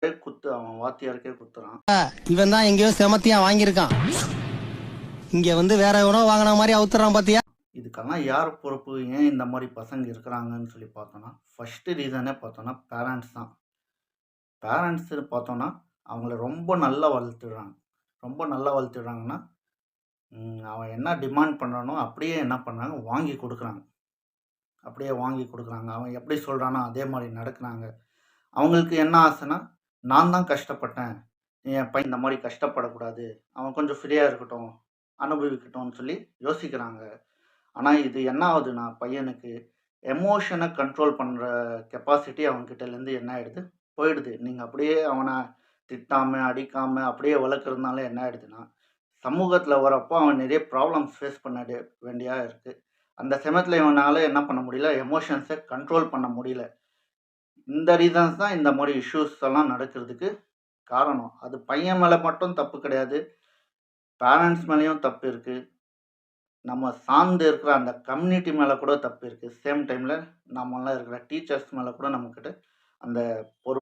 குத்து அவன் வாத்தியாருக்கே குத்துறான். இவன் தான் எங்கேயோ செமத்தியா வாங்கியிருக்கான். இங்க வந்து வேற எவனோ வாங்கின மாதிரி அவுத்துறான் பாத்தியா. இதுக்கெல்லாம் யார் பொறுப்பு? ஏன் இந்த மாதிரி பசங்க இருக்கிறாங்கன்னு சொல்லி பார்த்தோன்னா, ஃபஸ்ட்டு ரீசனே பார்த்தோன்னா பேரண்ட்ஸ் தான். பேரண்ட்ஸு பார்த்தோன்னா அவங்கள ரொம்ப நல்லா வளர்த்துடுறாங்க. ரொம்ப நல்லா வளர்த்துடுறாங்கன்னா, அவன் என்ன டிமாண்ட் பண்ணுறானோ அப்படியே என்ன பண்ணுறாங்க, வாங்கி கொடுக்குறாங்க. அப்படியே வாங்கி கொடுக்குறாங்க. அவன் எப்படி சொல்கிறானோ அதே மாதிரி நடக்குறாங்க. அவங்களுக்கு என்ன ஆசைன்னா, நான் தான் கஷ்டப்பட்டேன், என் பையன் இந்த மாதிரி கஷ்டப்படக்கூடாது, அவன் கொஞ்சம் ஃப்ரீயாக இருக்கட்டும், அனுபவிக்கட்டும்னு சொல்லி யோசிக்கிறாங்க. ஆனால் இது என்ன ஆகுதுன்னா, பையனுக்கு எமோஷனை கண்ட்ரோல் பண்ணுற கெப்பாசிட்டி அவன்கிட்டேருந்து என்ன ஆகிடுது, போயிடுது. நீங்கள் அப்படியே அவனை திட்டாமல் அடிக்காமல் அப்படியே வளர்க்குறதுனால என்ன ஆகிடுதுன்னா, சமூகத்தில் வரப்போ அவன் நிறைய ப்ராப்ளம்ஸ் ஃபேஸ் பண்ண வேண்டியா இருக்குது. அந்த சமயத்தில் இவனால் என்ன பண்ண முடியல, எமோஷன்ஸை கண்ட்ரோல் பண்ண முடியல. இந்த ரீசன்ஸ் தான் இந்த மாதிரி இஷ்யூஸ் எல்லாம் நடக்கிறதுக்கு காரணம். அது பையன் மேலே மட்டும் தப்பு கிடையாது, பேரண்ட்ஸ் மேலேயும் தப்பு இருக்குது. நம்ம சார்ந்து இருக்கிற அந்த கம்யூனிட்டி மேலே கூட தப்பு இருக்குது. சேம் டைமில் நம்மலாம் இருக்கிற டீச்சர்ஸ் மேலே கூட நம்மக்கிட்ட அந்த பொறுப்பு